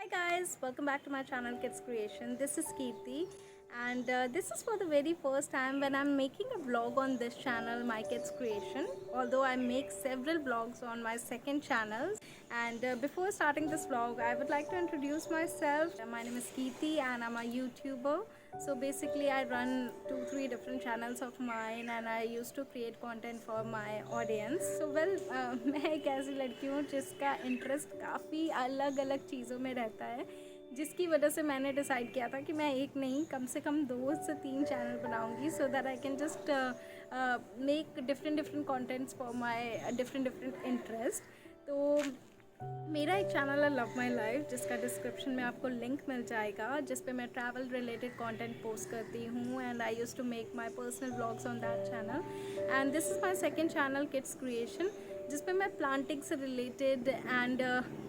Hi guys, welcome back to my channel Kids Creation. This is Kirti and this is for the very first time when I'm making a vlog on this channel, My Kids Creation. Although I make several vlogs on my second channel. And before starting this vlog, I would like to introduce myself. My name is Kirti and I'm a YouTuber. So basically I run 2-3 different channels of mine and I used to create content for my audience. So मैं एक ऐसी लड़की हूँ जिसका interest काफ़ी अलग अलग चीज़ों में रहता है, जिसकी वजह से मैंने डिसाइड किया था कि मैं एक नहीं कम से कम 2 से 3 चैनल बनाऊंगी so that I can just make different contents for my different interest. तो मेरा एक चैनल है लव माई लाइफ, जिसका डिस्क्रिप्शन में आपको लिंक मिल जाएगा, जिस पे मैं ट्रैवल रिलेटेड कंटेंट पोस्ट करती हूँ and I use to make my personal vlogs on that channel. And this is my second channel kids creation, जिस पे मैं प्लांटिंग से रिलेटेड एंड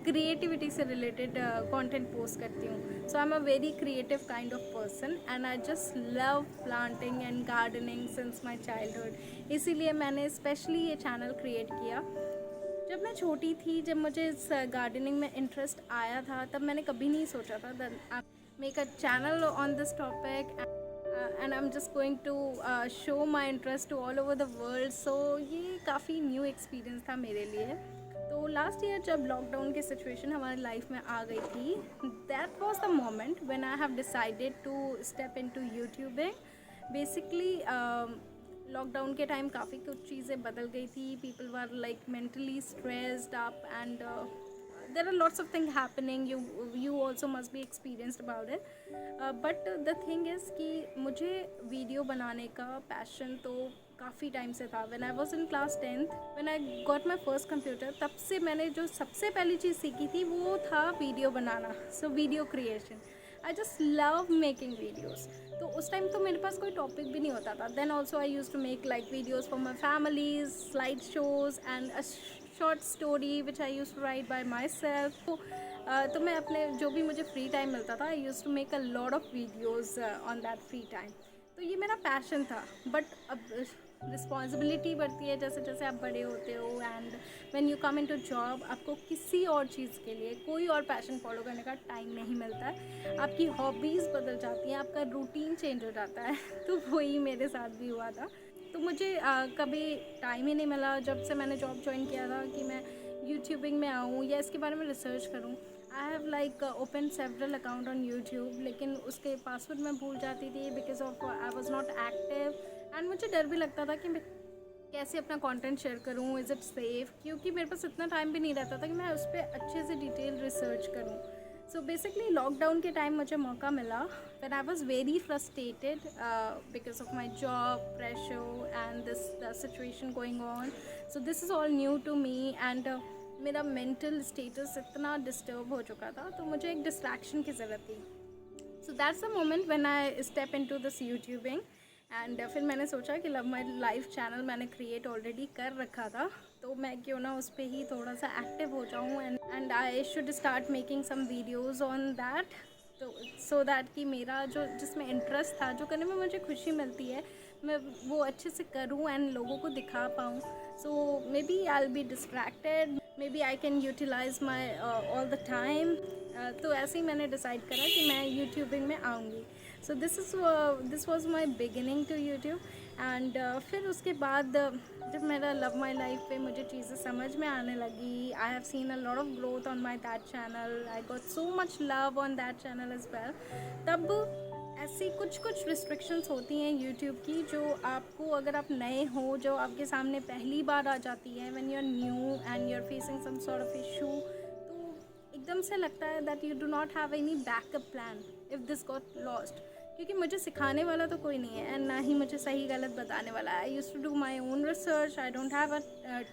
क्रिएटिविटी से रिलेटेड कंटेंट पोस्ट करती हूँ. So I am a very creative kind of person and I just love planting and gardening since my childhood. इसीलिए मैंने specially ये चैनल क्रिएट किया. जब मैं छोटी थी, जब मुझे इस गार्डनिंग में इंटरेस्ट आया था, तब मैंने कभी नहीं सोचा था that make a channel on this topic and I am just going to show my interest to all over the world. So ये काफ़ी न्यू एक्सपीरियंस था मेरे लिए. तो लास्ट ईयर जब लॉकडाउन की सिचुएशन हमारी लाइफ में आ गई थी, that was the moment when I have decided to step in to YouTubing. Basically lockdown के टाइम काफ़ी कुछ चीज़ें बदल गई थी. People were like mentally stressed up and there are lots of things happening. You also must be experienced about it. But the thing is कि मुझे video बनाने का पैशन तो काफ़ी टाइम से था. When I was in class 10th, when I got my first computer, तब से मैंने जो सबसे पहली चीज़ सीखी थी वो था वीडियो बनाना. So वीडियो क्रिएशन, आई जस्ट लव मेकिंग वीडियोज़. तो उस टाइम तो मेरे पास कोई टॉपिक भी नहीं होता था. Then also I use to make like videos for my families, slide shows and a short story which I use to write by myself. तो मैं अपने जो भी मुझे फ्री टाइम मिलता था, I use to make a lot of videos on that free time. तो ये मेरा पैशन था. बट अब रिस्पॉन्सिबिलिटी बढ़ती है जैसे जैसे आप बड़े होते हो and when you come into job, आपको किसी और चीज़ के लिए कोई और पैशन फॉलो करने का टाइम नहीं मिलता है. आपकी हॉबीज़ बदल जाती हैं, आपका रूटीन चेंज हो जाता है. तो वही मेरे साथ भी हुआ था. तो मुझे कभी टाइम ही नहीं मिला जब से मैंने जॉब ज्वाइन किया था कि मैं यूट्यूबिंग में आऊँ या इसके बारे में रिसर्च करूँ. I have like open several account on YouTube, लेकिन उसके पासवर्ड मैं भूल जाती थी because of I was not active. And मुझे डर भी लगता था कि मैं कैसे अपना कंटेंट शेयर करूँ, इज़ इट सेफ़, क्योंकि मेरे पास इतना टाइम भी नहीं रहता था कि मैं उस पर अच्छे से डिटेल रिसर्च करूँ. सो बेसिकली लॉकडाउन के टाइम मुझे मौका मिला when I was very frustrated because of my job pressure and this the situation going on. So this is all new to me and मेरा मेंटल स्टेटस इतना disturb हो चुका था, तो मुझे एक डिस्ट्रैक्शन की ज़रूरत थी. So that's the moment when I step into this YouTubing. And फिर मैंने सोचा कि लव माई लाइफ चैनल मैंने क्रिएट ऑलरेडी कर रखा था, तो मैं क्यों ना उस पर ही थोड़ा सा एक्टिव हो जाऊँ and I should start making some videos on that. तो सो दैट कि मेरा जो जिसमें इंटरेस्ट था, जो करने में मुझे खुशी मिलती है, मैं वो अच्छे से करूँ एंड लोगों को दिखा पाऊँ. So maybe I will be distracted, maybe I can utilize my all the time. तो ऐसे ही मैंने डिसाइड करा कि मैं यूट्यूबिंग में आऊँगी. So this was my beginning to YouTube. And फिर उसके बाद जब मेरा लव माई लाइफ पे मुझे चीज़ें समझ में आने लगी, I have seen a lot of growth on my that channel, I got so much love on that channel as well. तब ऐसी कुछ रिस्ट्रिक्शंस होती हैं यूट्यूब की, जो आपको, अगर आप नए हो, जो आपके सामने पहली बार आ जाती है, when you are new and you are facing some sort of issue, तो एकदम से लगता है that you do not have any backup plan if this got lost. क्योंकि मुझे सिखाने वाला तो कोई नहीं है एंड ना ही मुझे सही गलत बताने वाला है. I use to do my own research, I don't have a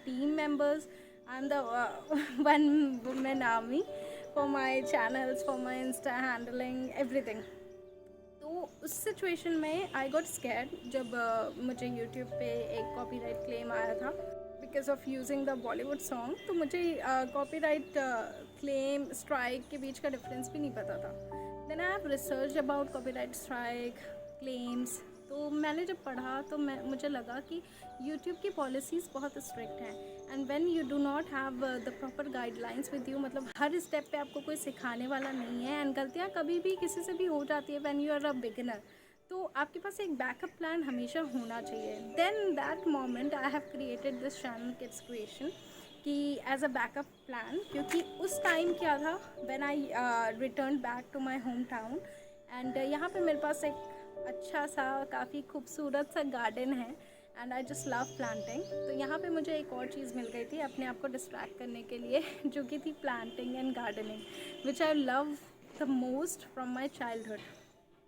team members. I am the one women army for my channels, for my insta handling, everything. तो उस सिचुएशन में आई गॉट स्कैर्ड जब मुझे YouTube पे एक copyright claim आया था because of using the Bollywood song. तो मुझे कॉपीराइट क्लेम स्ट्राइक के बीच का डिफरेंस भी नहीं पता था. Then I have research about copyright strike claims. तो मैंने जब पढ़ा तो मुझे लगा कि यूट्यूब की पॉलिसीज़ बहुत स्ट्रिक्ट हैं and when you do not have the proper guidelines with you, मतलब हर स्टेप पे आपको कोई सिखाने वाला नहीं है, एंड गलतियाँ कभी भी किसी से भी हो जाती है when you are a beginner, तो आपके पास एक बैकअप प्लान हमेशा होना चाहिए। Then that moment I have created this channel kids creation कि एज अ बैकअप प्लान, क्योंकि उस टाइम क्या था when I return back to my hometown, and यहाँ पे मेरे पास एक अच्छा सा काफ़ी खूबसूरत सा गार्डन है, and I just love planting. तो यहाँ पे मुझे एक और चीज़ मिल गई थी अपने आप को डिस्ट्रैक्ट करने के लिए जो कि थी planting and gardening, which I love the most from my childhood.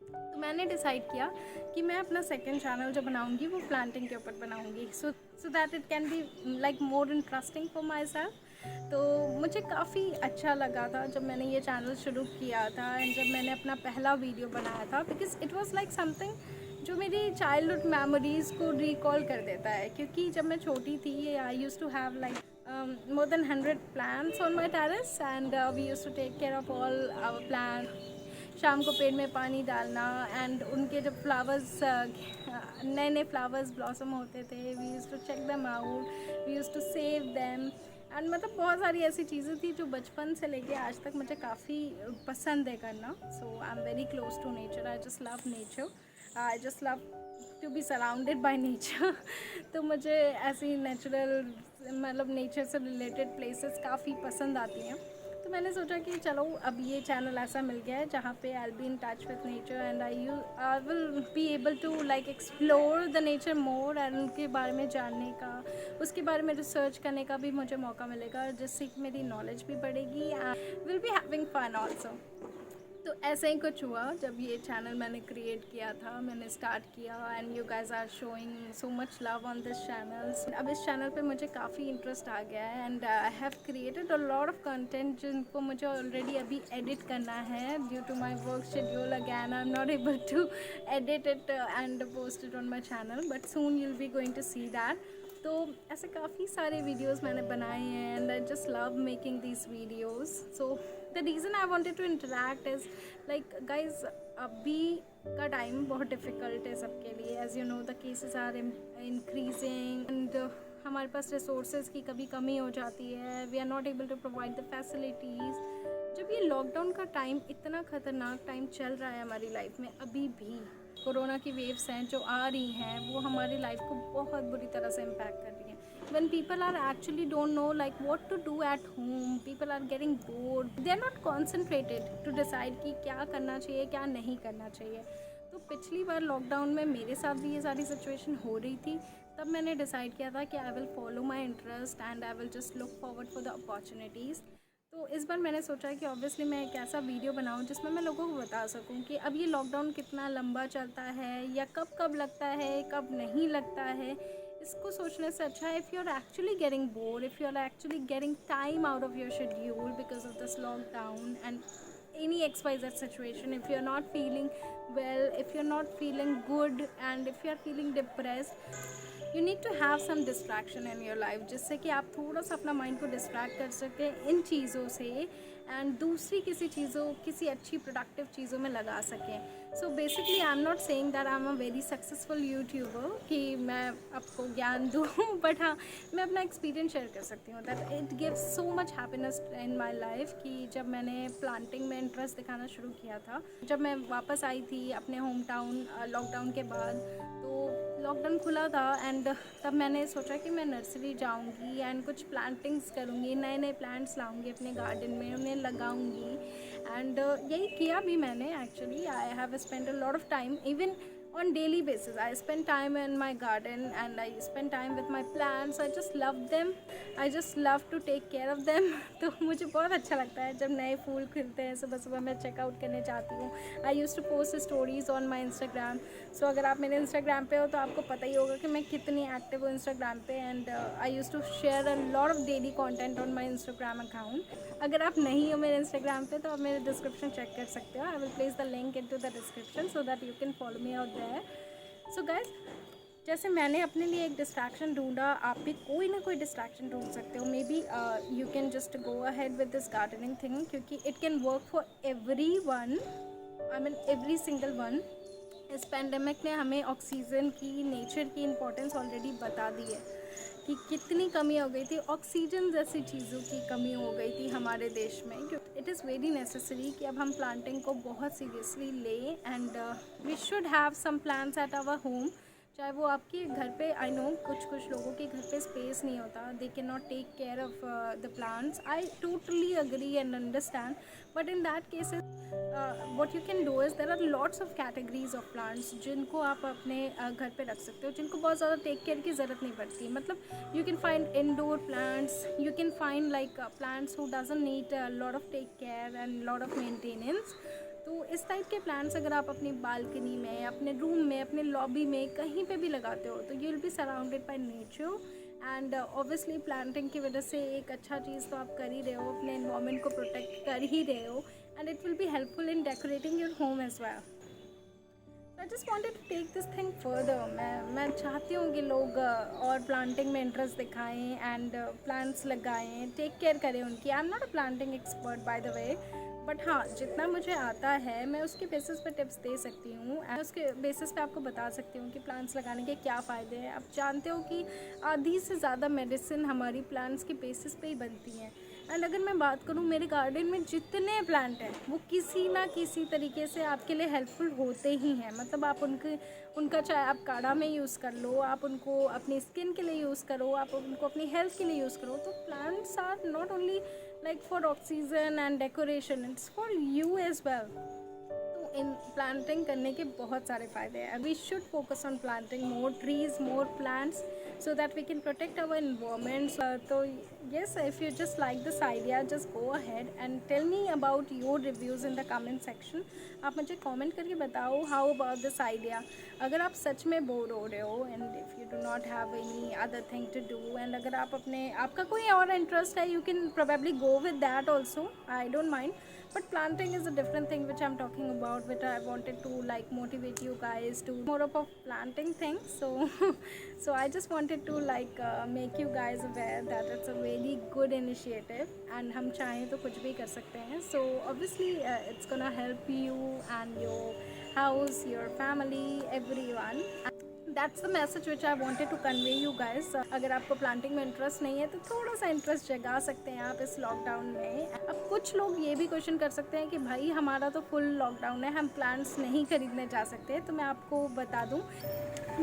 तो मैंने डिसाइड किया कि मैं अपना सेकंड चैनल जो बनाऊंगी वो प्लांटिंग के ऊपर बनाऊंगी, so that it can be like more interesting for my self. तो मुझे काफ़ी अच्छा लगा था जब मैंने ये चैनल शुरू किया था, एंड जब मैंने अपना पहला वीडियो बनाया था, because it was like something जो मेरी चाइल्डहुड मेमोरीज़ को रिकॉल कर देता है। क्योंकि जब मैं छोटी थी I use to have like more than 100 plants on my terrace, and we used to take care of all our plants। शाम को पेड़ में पानी डालना, एंड उनके जब फ्लावर्स नए नए फ्लावर्स ब्लॉसम होते थे, we use to check them out, we use to save them, and मतलब बहुत सारी ऐसी चीज़ें थी जो बचपन से लेके आज तक मुझे काफ़ी पसंद है करना। So I am very close to nature, I just love nature, I just love to be surrounded by nature. तो मुझे ऐसी नेचुरल मतलब नेचर से रिलेटेड प्लेसेस काफ़ी पसंद आती हैं। तो मैंने सोचा कि चलो अब ये चैनल ऐसा मिल गया है जहाँ पे I be in touch with nature, and I will be able to like explore the nature more, and उनके बारे में जानने का, उसके बारे में रिसर्च करने का भी मुझे मौका मिलेगा, जिससे कि मेरी नॉलेज भी बढ़ेगी and will be having fun also. तो ऐसे ही कुछ हुआ जब ये चैनल मैंने क्रिएट किया था, मैंने स्टार्ट किया, and you guys are showing so much love on this channel. अब इस चैनल पे मुझे काफ़ी इंटरेस्ट आ गया है, and I have created a lot of content जिनको मुझे ऑलरेडी अभी एडिट करना है due to my work schedule. Again I am not able to edit it and post it on my channel, but soon you will be going to see that. तो ऐसे काफ़ी सारे videos मैंने बनाए हैं, and I just love making these videos. So the reason I wanted to interact is like guys, अभी का time बहुत डिफ़िकल्ट है सबके लिए, as you know the cases are increasing, and हमारे पास रिसोर्सेज की कभी कमी हो जाती है, we are not able to provide the facilities. जब ये लॉकडाउन का टाइम, इतना ख़तरनाक टाइम चल रहा है हमारी लाइफ में, अभी भी कोरोना की वेव्स हैं जो आ रही हैं वो हमारी लाइफ को बहुत बुरी तरह से इम्पैक्ट कर रही हैं। when people are actually don't know like what to do at home, people are getting bored, they are not concentrated to decide कि क्या करना चाहिए क्या नहीं करना चाहिए। तो पिछली बार लॉकडाउन में मेरे साथ भी ये सारी सिचुएशन हो रही थी, तब मैंने डिसाइड किया था कि I will follow my interest and I will just look forward for the opportunities. तो इस बार मैंने सोचा कि ऑब्वियसली मैं एक ऐसा वीडियो बनाऊं जिसमें मैं लोगों को बता सकूं कि अब ये लॉकडाउन कितना लंबा चलता है, या कब कब लगता है कब नहीं लगता है। इसको सोचने से अच्छा है, if you are actually getting bored, if you are actually getting time out of your schedule because of this lockdown and any XYZ situation, if you're not feeling well, if you're not feeling good, and if you're feeling depressed, you need to have some distraction in your life, जिससे कि आप थोड़ा सा अपना mind को distract कर सकें इन चीज़ों से, एंड दूसरी किसी अच्छी प्रोडक्टिव चीज़ों में लगा सकें। So basically I am not saying that I am a very successful YouTuber कि मैं आपको ज्ञान दूँ बट हाँ, मैं अपना एक्सपीरियंस शेयर कर सकती हूँ that it gives so much happiness in my life. कि जब मैंने प्लांटिंग में इंटरेस्ट दिखाना शुरू किया था, जब मैं वापस आई थी अपने होम टाउन लॉकडाउन के बाद, तो लॉकडाउन खुला था, एंड तब मैंने सोचा कि मैं नर्सरी जाऊंगी एंड कुछ प्लांटिंग्स करूंगी, नए नए प्लांट्स लाऊंगी अपने गार्डन में, उन्हें लगाऊंगी, एंड यही किया भी मैंने। Actually I have spend a lot of time even on daily basis. I spend time in my garden and I spend time with my plants. I just love them, I just love to take care of them। तो मुझे बहुत अच्छा लगता है जब नए फूल खिलते हैं, सुबह सुबह मैं चेकआउट करने जाती हूँ। I use to post stories on my Instagram. So अगर आप मेरे इंस्टाग्राम पे हो तो आपको पता ही होगा कि मैं कितनी एक्टिव हूँ इंस्टाग्राम पे, and I use to share a lot of daily content on my Instagram account. अगर आप नहीं हो मेरे इंस्टाग्राम पे तो आप मेरे डिस्क्रिप्शन चेक कर सकते हो। I will place the link into the description so that you can follow me out there. So guys, जैसे मैंने अपने लिए एक डिस्ट्रैक्शन ढूंढा, आप भी कोई ना कोई डिस्ट्रैक्शन ढूंढ सकते हो। Maybe you can just go ahead with this gardening thing, क्योंकि it can work for every one, I mean every single one. इस पेंडेमिक ने हमें ऑक्सीजन की, नेचर की इम्पोर्टेंस ऑलरेडी बता दी है कि कितनी कमी हो गई थी, ऑक्सीजन जैसी चीज़ों की कमी हो गई थी हमारे देश में। इट इज़ वेरी नेसेसरी कि अब हम प्लांटिंग को बहुत सीरियसली लें and we should have some plants at our home. चाहे वो आपके घर पे, आई नो कुछ लोगों के घर पे स्पेस नहीं होता, they can not take care of the plants, I totally agree and understand, but in that cases what you can do is there are lots of categories of plants जिनको आप अपने घर पे रख सकते हो, जिनको बहुत ज़्यादा टेक केयर की ज़रूरत नहीं पड़ती। मतलब you can find indoor plants, you can find like plants who doesn't need a lot of take care and lot of maintenance। तो इस टाइप के प्लांट्स अगर आप अपनी बालकनी में, अपने रूम में, अपने लॉबी में, कहीं पे भी लगाते हो तो you will B surrounded by nature and obviously planting की वजह से एक अच्छा चीज़ तो आप कर ही रहे हो, अपने एनवायरनमेंट को प्रोटेक्ट कर ही रहे हो and it will be helpful in decorating your home as well. I just wanted to take this thing further. मैं चाहती हूँ कि लोग और प्लांटिंग में इंटरेस्ट दिखाएं एंड प्लांट्स लगाएं, टेक केयर करें उनकी। आई am not a planting expert by the way, but हाँ जितना मुझे आता है मैं उसके बेसिस पे टिप्स दे सकती हूँ एंड उसके बेसिस पे आपको बता सकती हूँ कि प्लांट्स लगाने के क्या फ़ायदे हैं। आप जानते हो कि आधी से ज़्यादा मेडिसिन हमारी प्लांट्स के बेसिस पे ही बनती हैं। एंड अगर मैं बात करूँ, मेरे गार्डन में जितने प्लांट हैं वो किसी ना किसी तरीके से आपके लिए हेल्पफुल होते ही हैं। मतलब आप उनका चाहे आप काढ़ा में यूज़ कर लो, आप उनको अपनी स्किन के लिए यूज़ करो, आप उनको अपनी हेल्थ के लिए यूज़ करो। तो plants are not only like for oxygen and decoration, it's for you as well. इन प्लांटिंग करने के बहुत सारे फ़ायदे हैं। We should focus on planting more trees, more plants so that we can protect our environment. So yes, if you just like this idea, just go ahead and tell me about your reviews in the comment section. आप मुझे comment करके बताओ how about this idea। अगर आप सच में bore हो रहे हो and if you do not have any other thing to do and अगर आप आपका कोई और इंटरेस्ट है, you can probably go with that also, I don't mind। But planting is a different thing which I'm talking about, which I wanted to like motivate you guys to more of a planting thing। So I just wanted to like make you guys aware that it's a very good initiative and हम चाहें तो कुछ भी कर सकते हैं। So obviously it's gonna help you and your house, your family, everyone। That's the message which I wanted to convey you guys। अगर आपको प्लांटिंग में इंटरेस्ट नहीं है तो थोड़ा सा इंटरेस्ट जगा सकते हैं आप इस लॉकडाउन में। अब कुछ लोग ये भी क्वेश्चन कर सकते हैं कि भाई हमारा तो फुल लॉकडाउन है, हम प्लांट्स नहीं खरीदने जा सकते। तो मैं आपको बता दूं,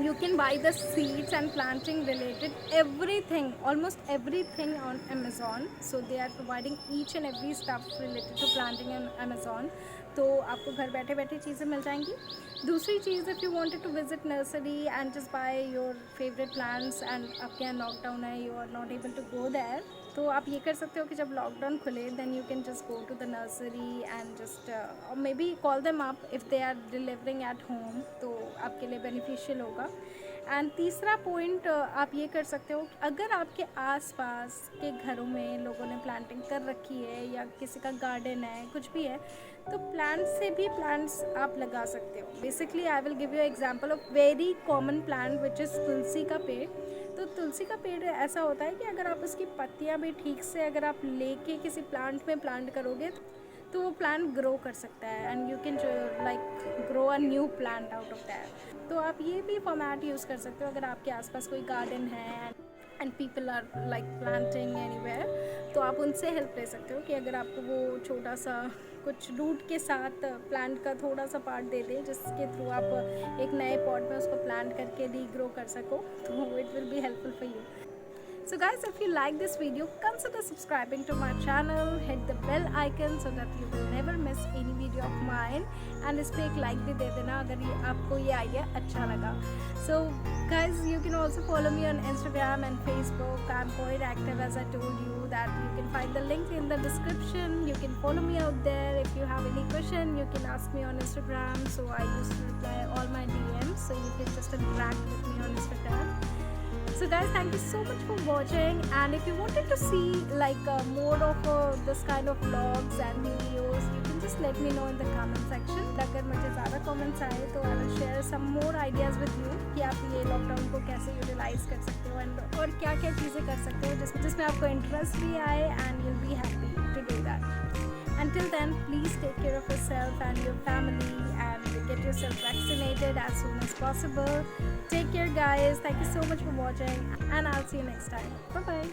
you can buy the seeds and planting related everything, almost everything on Amazon। So they are providing each and every stuff related to planting on Amazon। तो आपको घर बैठे बैठे चीज़ें मिल जाएंगी। दूसरी चीज़, if you wanted to visit nursery and just buy your favourite plants and आपके यहाँ लॉकडाउन है, you are not able to go there, तो आप ये कर सकते हो कि जब लॉकडाउन खुले then you can just go to the nursery and just maybe call them up if they are delivering at home, तो आपके लिए बेनिफिशियल होगा। एंड तीसरा पॉइंट आप ये कर सकते हो, अगर आपके आसपास के घरों में लोगों ने प्लांटिंग कर रखी है या किसी का गार्डन है, कुछ भी है, तो प्लांट्स से भी प्लांट्स आप लगा सकते हो। Basically I will give you example of very common plant which is tulsi का पेड़। तो तुलसी का पेड़ ऐसा होता है कि अगर आप उसकी पत्तियां भी ठीक से अगर आप लेके किसी प्लांट में प्लांट करोगे तो वो प्लांट ग्रो कर सकता है and you can like grow a new plant out of that. तो आप ये भी फॉर्मेट यूज़ कर सकते हो अगर आपके आसपास कोई गार्डन है and people are like planting anywhere, तो आप उनसे हेल्प ले सकते हो कि अगर आपको वो छोटा सा कुछ रूट के साथ प्लांट का थोड़ा सा पार्ट दे दे जिसके थ्रू आप एक नए पॉट में उसको प्लांट करके रीग्रो कर सको, तो it will be helpful for you. So guys, if you like this video, consider subscribing to my channel, hit the bell icon so that you will never miss any video of mine, and इस पे एक like भी दे देना अगर ये आपको ये idea अच्छा लगा। So guys, you can also follow me on Instagram and Facebook। I'm quite active, as I told you that you can find the link in the description। You can follow me out there। If you have any question, you can ask me on Instagram, so I used to reply all my DMs, so you can just interact with me on Instagram। So guys, thank you so much for watching, and if you wanted to see like more of this kind of vlogs and videos, you can just let me know in the comment section। अगर मुझे ज़्यादा comments आए तो I will share some more ideas with you कि आप ये lockdown को कैसे यूटिलाइज कर सकते हो and और क्या क्या चीज़ें कर सकते हो जिसमें आपको इंटरेस्ट भी आए and you'll be happy to do that। Until then, please take care of yourself and your family and get yourself vaccinated as soon as possible. Take care, guys. Thank you so much for watching, and I'll see you next time. Bye bye.